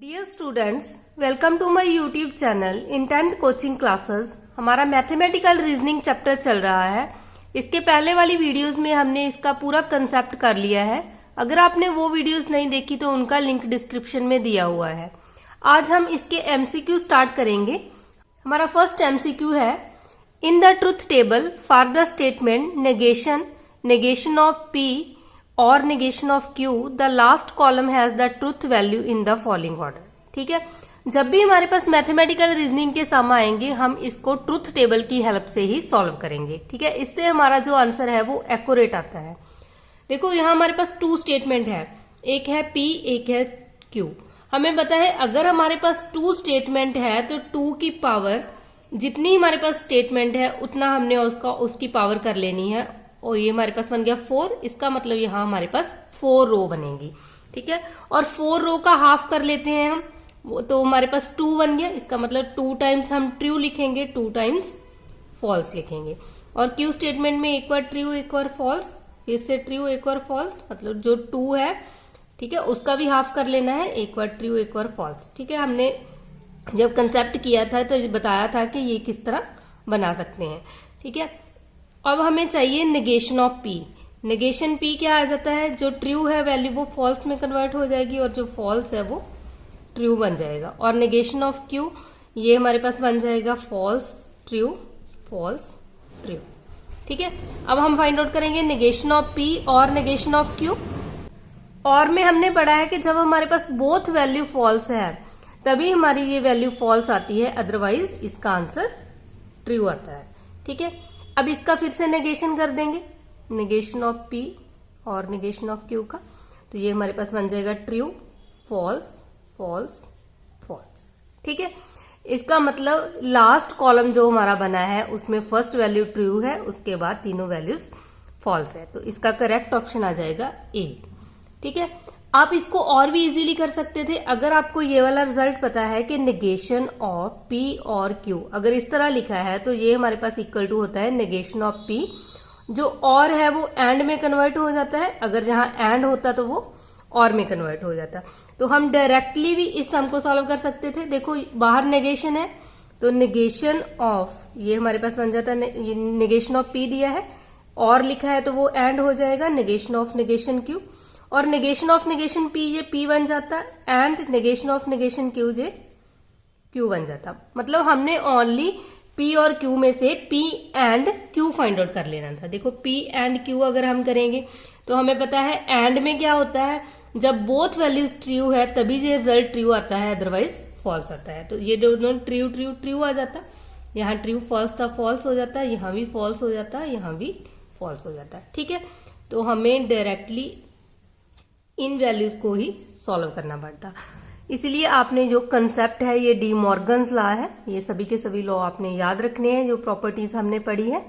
Dear students, welcome to my YouTube channel intent coaching classes. हमारा mathematical reasoning chapter चल रहा है। इसके पहले वाली वीडियोस में हमने इसका पूरा कंसेप्ट कर लिया है। अगर आपने वो वीडियोस नहीं देखी तो उनका लिंक डिस्क्रिप्शन में दिया हुआ है। आज हम इसके एमसीक्यू स्टार्ट करेंगे। हमारा फर्स्ट एमसीक्यू है, in the truth table for the statement negation of P और negation of Q the last column has the truth value in the following order. ठीक है, जब भी हमारे पास मैथमेटिकल रीजनिंग के सम आएंगे हम इसको ट्रुथ टेबल की हेल्प से ही सॉल्व करेंगे। ठीक है, इससे हमारा जो आंसर है वो एक्यूरेट आता है। देखो यहाँ हमारे पास टू स्टेटमेंट है, एक है पी एक है क्यू। हमें पता है अगर हमारे पास टू स्टेटमेंट है तो टू की पावर जितनी हमारे पास स्टेटमेंट है उतना हमने उसकी पावर कर लेनी है। और ये हमारे पास बन गया 4, इसका मतलब यहाँ हमारे पास 4 रो बनेंगी। ठीक है, और 4 रो का हाफ कर लेते हैं हम, तो हमारे पास 2 बन गया। इसका मतलब 2 टाइम्स हम ट्रू लिखेंगे, 2 टाइम्स फॉल्स लिखेंगे। और क्यू स्टेटमेंट में एक बार ट्रू एक बार फॉल्स, फिर से ट्रू एक बार फॉल्स, मतलब जो 2 है ठीक है उसका भी हाफ कर लेना है, एक बार ट्रू एक बार फॉल्स। ठीक है, हमने जब कंसेप्ट किया था तो बताया था कि ये किस तरह बना सकते हैं। ठीक है, अब हमें चाहिए negation of P. Negation P क्या आ जाता है, जो ट्रू है वैल्यू वो फॉल्स में कन्वर्ट हो जाएगी और जो फॉल्स है वो ट्रू बन जाएगा। और नेगेशन ऑफ क्यू ये हमारे पास बन जाएगा फॉल्स ट्रू फॉल्स ट्रू। ठीक है, अब हम फाइंड आउट करेंगे नेगेशन ऑफ पी और नेगेशन ऑफ क्यू। और में हमने पढ़ा है कि जब हमारे पास बोथ वैल्यू फॉल्स है तभी हमारी ये वैल्यू फॉल्स आती है, अदरवाइज इसका आंसर ट्रू आता है। ठीक है, अब इसका फिर से नेगेशन कर देंगे, नेगेशन ऑफ पी और नेगेशन ऑफ क्यू का, तो ये हमारे पास बन जाएगा ट्रू फॉल्स फॉल्स फॉल्स। ठीक है, इसका मतलब लास्ट कॉलम जो हमारा बना है उसमें फर्स्ट वैल्यू ट्रू है, उसके बाद तीनों वैल्यूज फॉल्स है, तो इसका करेक्ट ऑप्शन आ जाएगा ए। ठीक है, आप इसको और भी इजीली कर सकते थे। अगर आपको ये वाला रिजल्ट पता है कि नेगेशन ऑफ पी और क्यू अगर इस तरह लिखा है तो ये हमारे पास इक्वल टू होता है नेगेशन ऑफ पी, जो और है वो एंड में कन्वर्ट हो जाता है, अगर जहां एंड होता तो वो और में कन्वर्ट हो जाता। तो हम डायरेक्टली भी इस सम को सॉल्व कर सकते थे। देखो बाहर नेगेशन है तो नेगेशन ऑफ ये हमारे पास बन जाता है, नेगेशन ऑफ पी दिया है और लिखा है तो वो एंड हो जाएगा नेगेशन ऑफ नेगेशन क्यू, और नेगेशन ऑफ नेगेशन पी ये पी बन जाता and negation of negation Q ये क्यू बन जाता। मतलब हमने ओनली पी और क्यू में से P and Q find out कर लेना था। देखो पी एंड क्यू अगर हम करेंगे तो हमें पता है एंड में क्या होता है, जब बोथ वैल्यूज ट्रू है तभी ये रिजल्ट ट्रू आता है, अदरवाइज फॉल्स आता है। तो ये दोनों ट्रू ट्रू ट्रू आ जाता, यहाँ ट्रू फॉल्स था फॉल्स हो जाता, यहाँ भी फॉल्स हो जाता, यहाँ भी फॉल्स हो जाता। ठीक है, तो हमें डायरेक्टली इन वैल्यूज को ही सॉल्व करना पड़ता। इसलिए आपने जो कंसेप्ट है ये डी मॉर्गन्स लॉ है, ये सभी के सभी लॉ आपने याद रखने हैं। जो प्रॉपर्टीज हमने पढ़ी है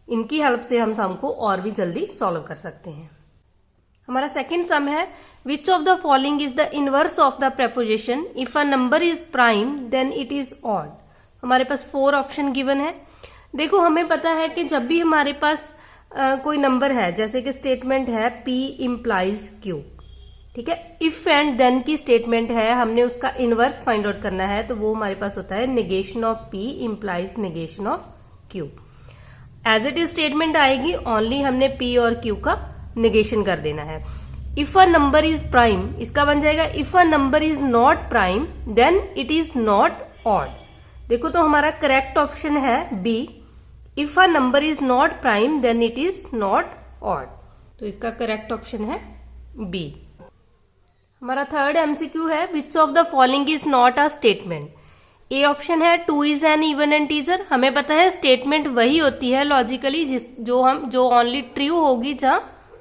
इनकी हेल्प से हम सम को और भी जल्दी सॉल्व कर सकते हैं। हमारा सेकंड सम है, which of the following is the inverse of the preposition if a number is prime then it is odd. हमारे पास 4 ऑप्शन गिवन है। देखो हमें पता है कि जब भी हमारे पास कोई नंबर है, जैसे कि स्टेटमेंट है P इम्प्लाइज Q, ठीक है, इफ एंड देन की स्टेटमेंट है, हमने उसका इनवर्स फाइंड आउट करना है, तो वो हमारे पास होता है negation of P implies negation of Q। As it is statement आएगी, ओनली हमने P और Q का नेगेशन कर देना है। If a number is prime, इसका बन जाएगा if a number is not prime then it is not odd. देखो तो हमारा करेक्ट ऑप्शन है B, if a number is not prime then it is not odd, तो इसका करेक्ट ऑप्शन है बी। हमारा थर्ड एमसीक्यू है, which of the following is not a statement. A option है 2 इज एन इवन इंटीजर। हमें पता है statement वही होती है लॉजिकली जो ओनली ट्रू होगी जहां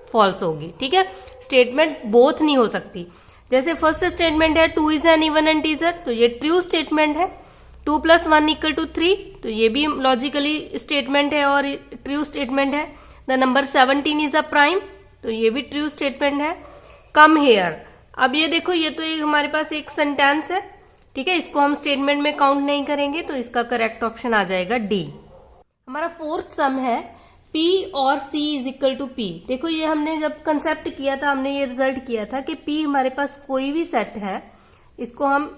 फॉल्स होगी। ठीक है, स्टेटमेंट बोथ नहीं हो सकती। जैसे फर्स्ट स्टेटमेंट है 2 इज एन इवन इंटीजर, तो ये ट्रू स्टेटमेंट है। 2 + 1 = 3, तो ये भी लॉजिकली स्टेटमेंट है और ट्रू स्टेटमेंट है। The number 17 is a prime, तो ये भी ट्रू स्टेटमेंट है। कम हेयर, अब ये देखो ये तो हमारे पास एक सेंटेंस है, ठीक है, इसको हम स्टेटमेंट में काउंट नहीं करेंगे, तो इसका करेक्ट ऑप्शन आ जाएगा डी। हमारा फोर्थ सम है P और C = P। देखो ये हमने जब कंसेप्ट किया था हमने ये रिजल्ट किया था कि P हमारे पास कोई भी सेट है इसको हम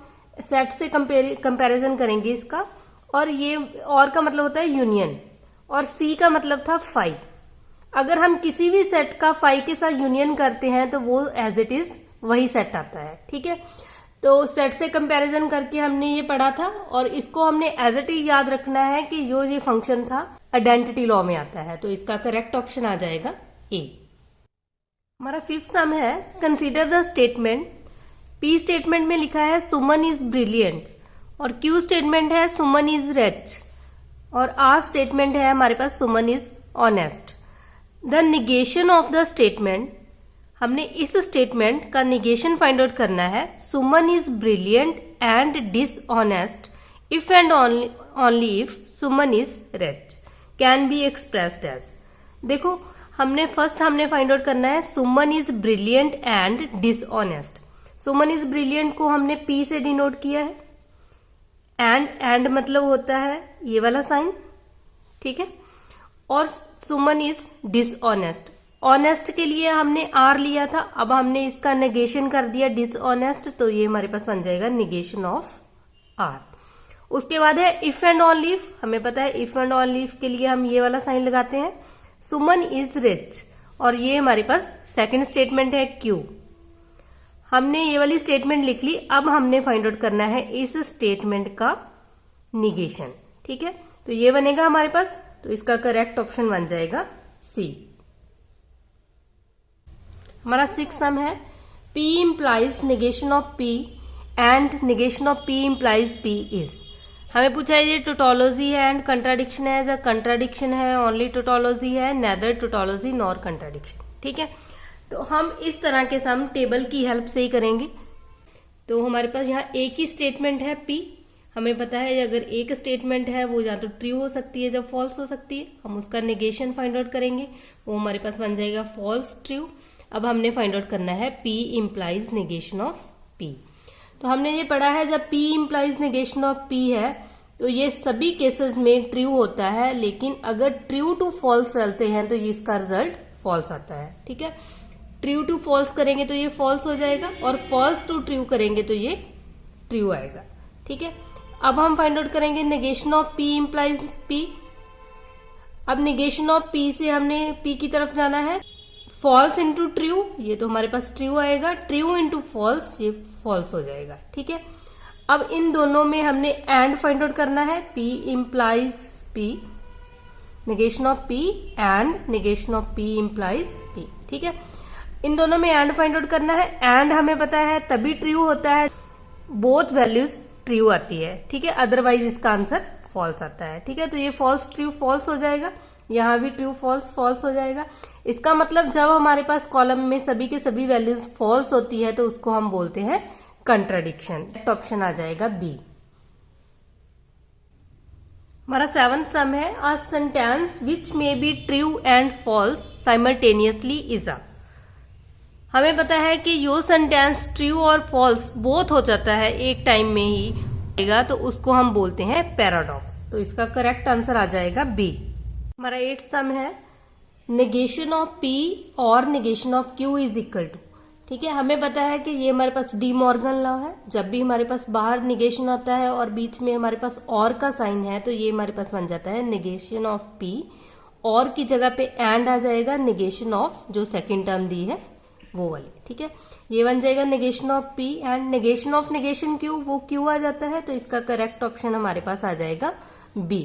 सेट से कंपैरिजन करेंगे इसका। और ये और का मतलब होता है यूनियन, और सी का मतलब था फाई। अगर हम किसी भी सेट का फाई के साथ यूनियन करते हैं तो वो एज इट इज वही सेट आता है। ठीक है, तो सेट से कंपैरिजन करके हमने ये पढ़ा था, और इसको हमने एज इट इज याद रखना है कि जो ये फंक्शन था आइडेंटिटी लॉ में आता है। तो इसका करेक्ट ऑप्शन आ जाएगा ए। हमारा फिफ्थ सम है, consider the statement. P statement में लिखा है सुमन इज ब्रिलियंट, और क्यू स्टेटमेंट है सुमन इज रिच, और आर स्टेटमेंट है हमारे पास Suman is honest. The negation of the statement, हमने इस स्टेटमेंट का निगेशन फाइंड आउट करना है। Suman is brilliant and dishonest if and only if Suman is rich can be expressed as. देखो हमने फाइंड आउट करना है Suman is brilliant and dishonest. Suman is brilliant को हमने पी से डिनोट किया है, एंड मतलब होता है ये वाला साइन, ठीक है। और सुमन इज डिसऑनेस्ट, ऑनेस्ट के लिए हमने आर लिया था, अब हमने इसका नेगेशन कर दिया डिसऑनेस्ट, तो ये हमारे पास बन जाएगा निगेशन ऑफ आर। उसके बाद है इफ एंड ऑनली इफ, हमें पता है इफ एंड ऑनली इफ के लिए हम ये वाला साइन लगाते हैं। सुमन इज रिच, और ये हमारे पास सेकंड स्टेटमेंट है क्यू। हमने ये वाली स्टेटमेंट लिख ली, अब हमने फाइंड आउट करना है इस स्टेटमेंट का निगेशन। ठीक है, तो ये बनेगा हमारे पास, तो इसका करेक्ट ऑप्शन बन जाएगा सी। हमारा सिक्स सम है, P implies negation of P and negation of P implies P is. हमें पूछा है ये टोटोलॉजी है एंड कंट्राडिक्शन है, या कंट्राडिक्शन है ओनली टोटोलॉजी है, नेदर टोटोलॉजी नॉर कंट्राडिक्शन। ठीक है, तो हम इस तरह के सम टेबल की हेल्प से ही करेंगे। तो हमारे पास यहाँ एक ही स्टेटमेंट है P, हमें पता है अगर एक स्टेटमेंट है वो या तो ट्रू हो सकती है या फॉल्स हो सकती है। हम उसका नेगेशन फाइंड आउट करेंगे, वो हमारे पास बन जाएगा फॉल्स ट्रू। अब हमने फाइंड आउट करना है P implies negation of P। तो हमने ये पढ़ा है जब P implies negation of P है तो ये सभी केसेस में ट्रू होता है, लेकिन अगर ट्रू टू फॉल्स चलते हैं तो इसका रिजल्ट फॉल्स आता है। ठीक है, ट्रू टू फॉल्स करेंगे तो ये फॉल्स हो जाएगा, और फॉल्स टू ट्रू करेंगे तो ये ट्रू आएगा। ठीक है, अब हम फाइंड आउट करेंगे negation of P implies P। अब नेगेशन ऑफ P से हमने P की तरफ जाना है, फॉल्स इंटू ट्रू, ये तो हमारे पास ट्रू आएगा, ट्रू इंटू फॉल्स, ये फॉल्स हो जाएगा। ठीक है, अब इन दोनों में हमने एंड फाइंड आउट करना है, P implies P, negation of P and negation of P implies P। ठीक है, इन दोनों में एंड फाइंड आउट करना है। एंड हमें पता है तभी ट्रू होता है बोथ वैल्यूज ट्रू आती है। ठीक है, अदरवाइज इसका आंसर फॉल्स आता है। ठीक है, तो ये फॉल्स ट्रू फॉल्स हो जाएगा, यहाँ भी ट्रू फॉल्स फॉल्स हो जाएगा। इसका मतलब जब हमारे पास कॉलम में सभी के सभी वैल्यूज फॉल्स होती है तो उसको हम बोलते हैं कंट्राडिक्शन। ऑप्शन आ जाएगा बी। हमारा सेवंथ सम है, a sentence which may be true and false simultaneously is a. हमें पता है कि यो सेंटेंस ट्रू और फॉल्स बोथ हो जाता है एक टाइम में ही, तो उसको हम बोलते हैं पैराडॉक्स। तो इसका करेक्ट आंसर आ जाएगा बी। हमारा 8th सम है, नेगेशन ऑफ P और negation of Q is equal to. ठीक है, हमें पता है कि ये हमारे पास डी मॉर्गन लॉ है, जब भी हमारे पास बाहर निगेशन आता है और बीच में हमारे पास और का साइन है तो ये हमारे पास बन जाता है नेगेशन ऑफ P, और की जगह पे एंड आ जाएगा नेगेशन ऑफ जो सेकेंड टर्म दी है वो वाली। ठीक है, ये बन जाएगा negation of P and negation of negation Q, वो Q आ जाता है, तो इसका करेक्ट ऑप्शन हमारे पास आ जाएगा B।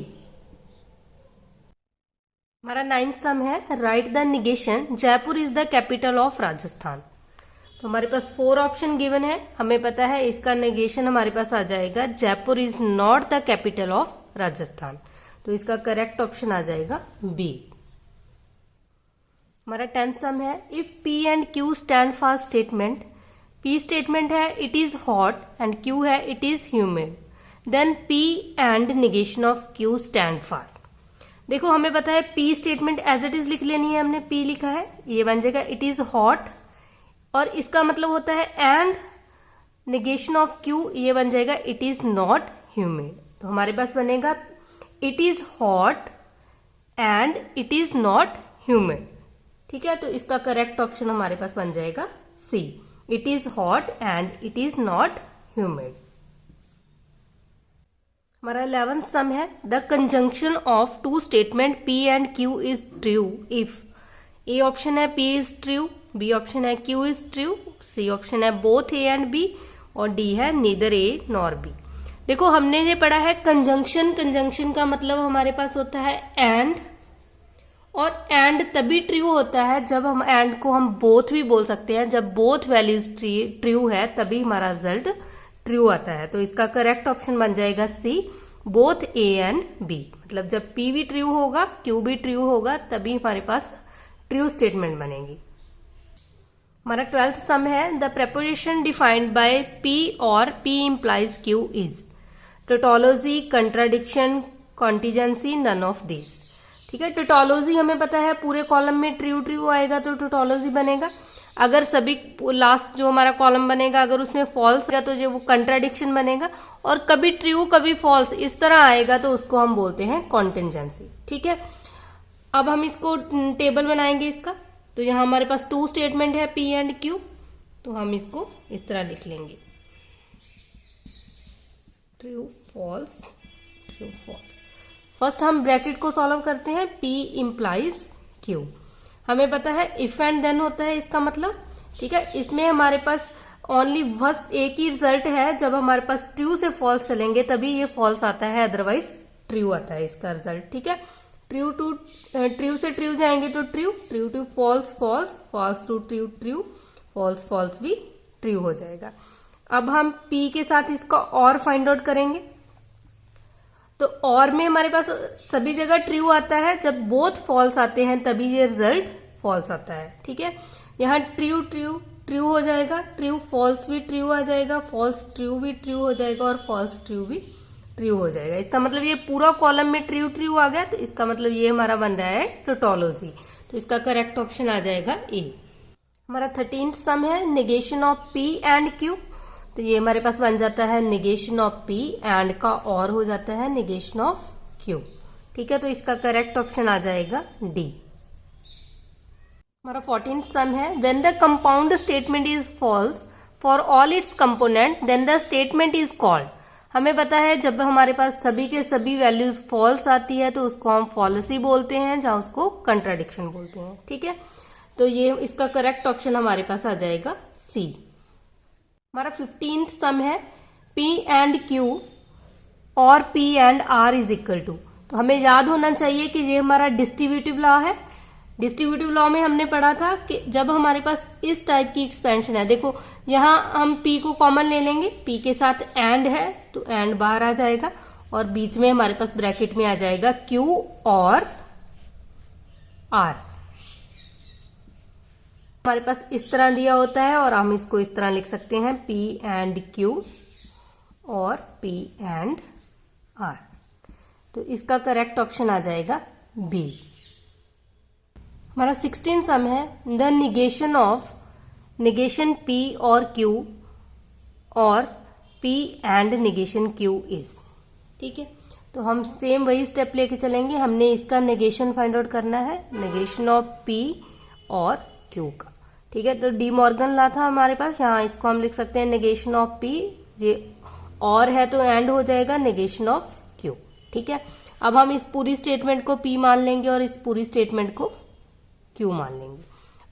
हमारा 9th सम है, right the negation Jaipur is the capital of Rajasthan. तो हमारे पास 4 ऑप्शन गिवन है, हमें पता है इसका नेगेशन हमारे पास आ जाएगा Jaipur is not the capital of Rajasthan, तो इसका करेक्ट ऑप्शन आ जाएगा बी। हमारा 10th सम है, if P and Q stand for statement, P statement है it is hot and Q है it is humid, then P and negation of Q stand for. देखो हमें पता है P statement as it is लिख लेनी है, हमने P लिखा है, ये बन जाएगा इट इज हॉट, और इसका मतलब होता है एंड निगेशन ऑफ Q, ये बन जाएगा इट इज नॉट ह्यूमिड। तो हमारे पास बनेगा it is hot and it is not humid. ठीक है, तो इसका करेक्ट ऑप्शन हमारे पास बन जाएगा C, it is hot and it is not humid. हमारा 11th सम है the conjunction of two statement P and Q is true if A option है P is true, B option है Q is true, C option है both A and B और D है neither A nor B। देखो हमने ये पढ़ा है कंजंक्शन, कंजंक्शन का मतलब हमारे पास होता है एंड, और एंड तभी ट्रू होता है जब हम एंड को हम बोथ भी बोल सकते हैं, जब बोथ वैल्यूज ट्रू है तभी हमारा रिजल्ट ट्रू आता है। तो इसका करेक्ट ऑप्शन बन जाएगा सी, बोथ A एंड B। मतलब जब P भी ट्रू होगा Q भी ट्रू होगा तभी हमारे पास ट्रू स्टेटमेंट बनेगी। हमारा 12th सम है the preposition defined by P और P implies Q is tautology, contradiction, contingency, none of this. ठीक है, टोटोलॉजी हमें पता है पूरे कॉलम में ट्रू ट्रू आएगा तो टोटोलॉजी बनेगा। अगर सभी लास्ट जो हमारा कॉलम बनेगा अगर उसमें फॉल्स है तो जो वो कंट्राडिक्शन बनेगा, और कभी ट्रू कभी फॉल्स इस तरह आएगा तो उसको हम बोलते हैं कॉन्टिजेंसी। ठीक है, अब हम इसको टेबल बनाएंगे इसका। तो यहाँ हमारे पास टू स्टेटमेंट है P एंड Q, तो हम इसको इस तरह लिख लेंगे true false true false. First हम ब्रैकेट को सॉल्व करते हैं, P इम्प्लाइज Q। हमें पता है इफ एंड देन होता है इसका मतलब। ठीक है, इसमें हमारे पास ओनली फर्स्ट एक ही रिजल्ट है, जब हमारे पास ट्रू से फॉल्स चलेंगे तभी ये फॉल्स आता है, अदरवाइज ट्रू आता है इसका रिजल्ट। ठीक है, ट्रू से ट्रू जाएंगे तो true, true to false false, false to true true, false false भी ट्रू हो जाएगा। अब हम P के साथ इसका और फाइंड आउट करेंगे। तो और में हमारे पास सभी जगह ट्रू आता है, जब बोथ फॉल्स आते हैं तभी ये रिजल्ट फॉल्स आता है। ठीक है, यहाँ ट्रू ट्रू ट्रू हो जाएगा, ट्रू फॉल्स भी ट्रू आ जाएगा, फॉल्स ट्रू भी ट्रू हो जाएगा और फॉल्स ट्रू भी ट्रू हो जाएगा। इसका मतलब ये पूरा कॉलम में ट्रू ट्रू आ गया, तो इसका मतलब ये हमारा बन रहा है टोटोलॉजी। तो इसका करेक्ट ऑप्शन आ जाएगा ए। हमारा 13th सम है negation of P and Q। तो ये हमारे पास बन जाता है नेगेशन ऑफ P एंड का और हो जाता है नेगेशन ऑफ Q। ठीक है, तो इसका करेक्ट ऑप्शन आ जाएगा डी। हमारा 14th सम है when the compound statement is false for all its component then the statement is called. हमें पता है जब हमारे पास सभी के सभी वैल्यूज फॉल्स आती है तो उसको हम फॉल्सी बोलते हैं, जहां उसको कंट्राडिक्शन बोलते हैं। ठीक है, तो ये इसका करेक्ट ऑप्शन हमारे पास आ जाएगा सी। हमारा 15th सम है P एंड Q और P and R is equal to. तो हमें याद होना चाहिए कि ये हमारा डिस्ट्रीब्यूटिव लॉ है। डिस्ट्रीब्यूटिव लॉ में हमने पढ़ा था कि जब हमारे पास इस टाइप की एक्सपेंशन है, देखो यहाँ हम P को कॉमन ले लेंगे, P के साथ एंड है तो एंड बाहर आ जाएगा और बीच में हमारे पास ब्रैकेट में आ जाएगा Q और R। हमारे पास इस तरह दिया होता है और हम इसको इस तरह लिख सकते हैं P एंड Q और P एंड R। तो इसका करेक्ट ऑप्शन आ जाएगा B। हमारा 16 सम है the negation of negation P और Q और P and negation Q is. ठीक है, तो हम सेम वही स्टेप लेके चलेंगे। हमने इसका निगेशन फाइंड आउट करना है, निगेशन ऑफ P और Q का। ठीक है, तो डी मॉर्गन ला था हमारे पास, यहाँ इसको हम लिख सकते हैं निगेशन ऑफ P, ये और है तो एंड हो जाएगा निगेशन ऑफ Q। ठीक है, अब हम इस पूरी स्टेटमेंट को P मान लेंगे और इस पूरी स्टेटमेंट को Q मान लेंगे।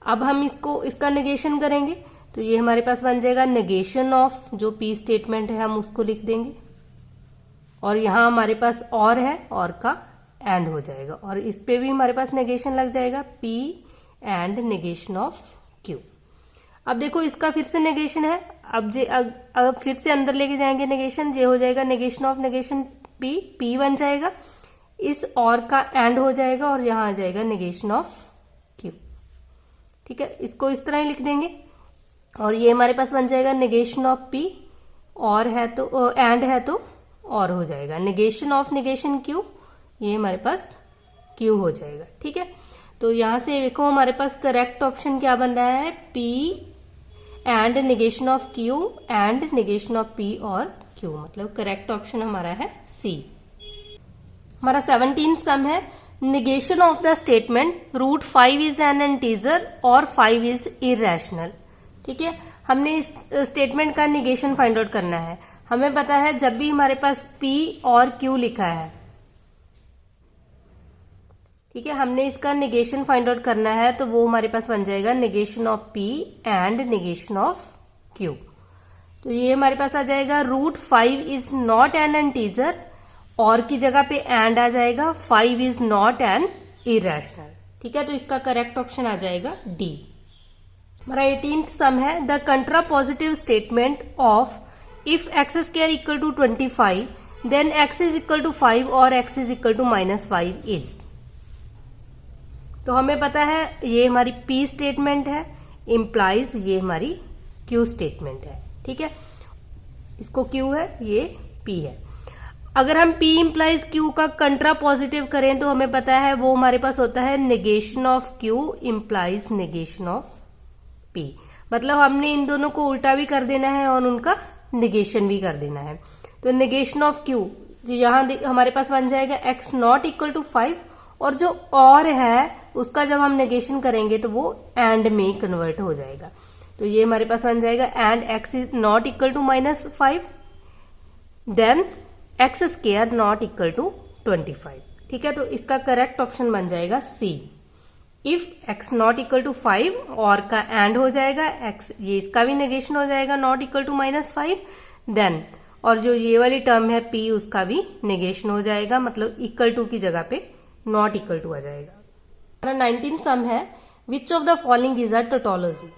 अब हम इसका नेगेशन करेंगे तो ये हमारे पास बन जाएगा नेगेशन ऑफ जो P स्टेटमेंट है, हम उसको लिख देंगे और यहाँ हमारे पास और है, और का एंड हो जाएगा और इस पे भी हमारे पास नेगेशन लग जाएगा P and negation of Q। अब देखो इसका फिर से नेगेशन है, अब फिर से अंदर लेके जाएंगे नेगेशन, ये हो जाएगा नेगेशन ऑफ नेगेशन P बन जाएगा, इस और का एंड हो जाएगा और यहाँ आ जाएगा नेगेशन ऑफ Q। ठीक है, इसको इस तरह ही लिख देंगे और ये हमारे पास बन जाएगा नेगेशन ऑफ P और है तो एंड है तो और हो जाएगा नेगेशन ऑफ नेगेशन Q, ये हमारे पास Q हो जाएगा। ठीक है, तो यहां से देखो हमारे पास करेक्ट ऑप्शन क्या बन रहा है, P and negation of Q and negation of P और Q, मतलब करेक्ट ऑप्शन हमारा है C। हमारा 17 सम है negation of the statement root 5 is an integer और 5 is irrational। ठीक है, हमने इस स्टेटमेंट का निगेशन फाइंड आउट करना है। हमें पता है जब भी हमारे पास P और Q लिखा है, ठीक है, हमने इसका निगेशन फाइंड आउट करना है, तो वो हमारे पास बन जाएगा negation of P and negation of Q। तो ये हमारे पास आ जाएगा √5 इज नॉट एन इंटीजर, और की जगह पे एंड आ जाएगा 5 इज नॉट एन इरेशनल। ठीक है, तो इसका करेक्ट ऑप्शन आ जाएगा डी। हमारा 18th सम है the contrapositive statement of if x square equal to 25 then x is equal to 5 और x is equal to -5 is. तो हमें पता है ये हमारी P स्टेटमेंट है, इम्प्लाइज ये हमारी Q स्टेटमेंट है। ठीक है, इसको Q है, ये P है। अगर हम P इम्प्लाइज Q का कंट्रा पॉजिटिव करें तो हमें पता है वो हमारे पास होता है negation of Q implies negation of P। मतलब हमने इन दोनों को उल्टा भी कर देना है और उनका निगेशन भी कर देना है। तो निगेशन ऑफ Q यहाँ हमारे पास बन जाएगा x नॉट इक्वल टू 5, और जो और है उसका जब हम नेगेशन करेंगे तो वो एंड में कन्वर्ट हो जाएगा। तो ये हमारे पास बन जाएगा and x is not equal to -5 then x square not equal to 25। ठीक है, तो इसका करेक्ट ऑप्शन बन जाएगा C. If x not equal to 5 और का एंड हो जाएगा x, ये इसका भी नेगेशन हो जाएगा नॉट इक्वल टू -5 देन, और जो ये वाली टर्म है P उसका भी नेगेशन हो जाएगा, मतलब इक्वल टू की जगह पे नॉट इक्वल टू आ जाएगा। हमारा 19 सम है which of the following is a tautology.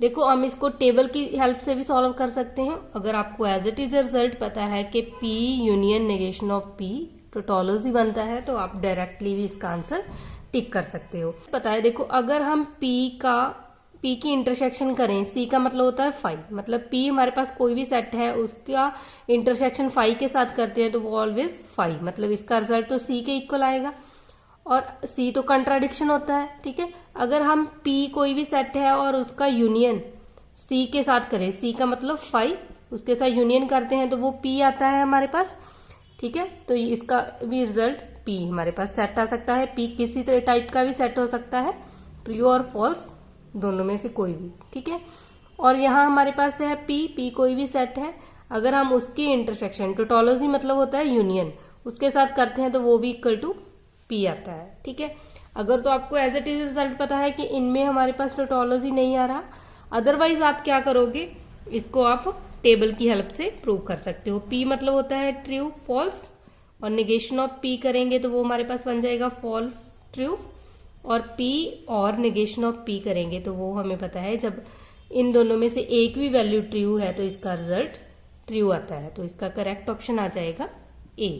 देखो हम इसको टेबल की हेल्प से भी सॉल्व कर सकते हैं। अगर आपको एज इट इज रिजल्ट पता है कि P union negation of P tautology बनता है, तो आप डायरेक्टली भी इसका आंसर टिक कर सकते हो। पता है, देखो अगर हम P की इंटरसेक्शन करें, C का मतलब होता है 5, मतलब P हमारे पास कोई भी सेट है उसका इंटरसेक्शन 5 के साथ करते हैं तो वो ऑलवेज 5, मतलब इसका रिजल्ट तो C के इक्वल आएगा, और C तो कंट्राडिक्शन होता है। ठीक है, अगर हम P कोई भी सेट है और उसका यूनियन C के साथ करें, C का मतलब 5, उसके साथ यूनियन करते हैं तो वो P आता है हमारे पास। ठीक है, तो इसका भी रिजल्ट P हमारे पास सेट आ सकता है। P किसी टाइप का भी सेट हो सकता है, ट्रू और फॉल्स दोनों में से कोई भी। ठीक है, और यहाँ हमारे पास है P कोई भी सेट है, अगर हम उसकी इंटरसेक्शन, टोटोलॉजी मतलब होता है यूनियन, उसके साथ करते हैं तो वो भी इक्वल टू P आता है। ठीक है, अगर तो आपको एज इट इज रिजल्ट पता है कि इनमें हमारे पास टोटोलॉजी नहीं आ रहा, अदरवाइज आप क्या करोगे, इसको आप टेबल की हेल्प से प्रूव कर सकते हो। P मतलब होता है ट्रू फॉल्स, और निगेशन ऑफ P करेंगे तो वो हमारे पास बन जाएगा फॉल्स ट्रू, और P और निगेशन ऑफ P करेंगे तो वो हमें पता है जब इन दोनों में से एक भी वैल्यू ट्रू है तो इसका रिजल्ट ट्रू आता है। तो इसका करेक्ट ऑप्शन आ जाएगा A।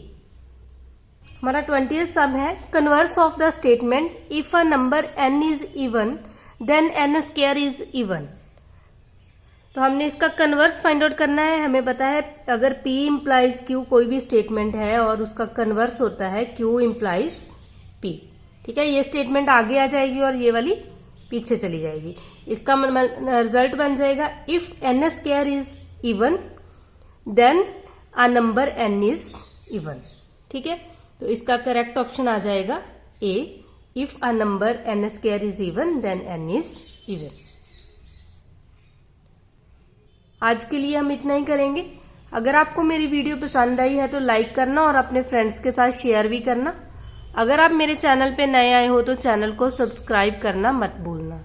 हमारा 20th सम है converse of the statement if a number n is even then n square is even. तो हमने इसका कन्वर्स फाइंड आउट करना है। हमें पता है अगर P इम्प्लाइज Q कोई भी स्टेटमेंट है और उसका कन्वर्स होता है Q इम्प्लाइज P। ठीक है, ये स्टेटमेंट आगे आ जाएगी और ये वाली पीछे चली जाएगी। इसका रिजल्ट बन जाएगा if n square is even then a number n is even. ठीक है, तो इसका करेक्ट ऑप्शन आ जाएगा A। If a number n square is even then n is even. आज के लिए हम इतना ही करेंगे। अगर आपको मेरी वीडियो पसंद आई है तो लाइक करना और अपने फ्रेंड्स के साथ शेयर भी करना। अगर आप मेरे चैनल पे नए आए हो तो चैनल को सब्सक्राइब करना मत भूलना।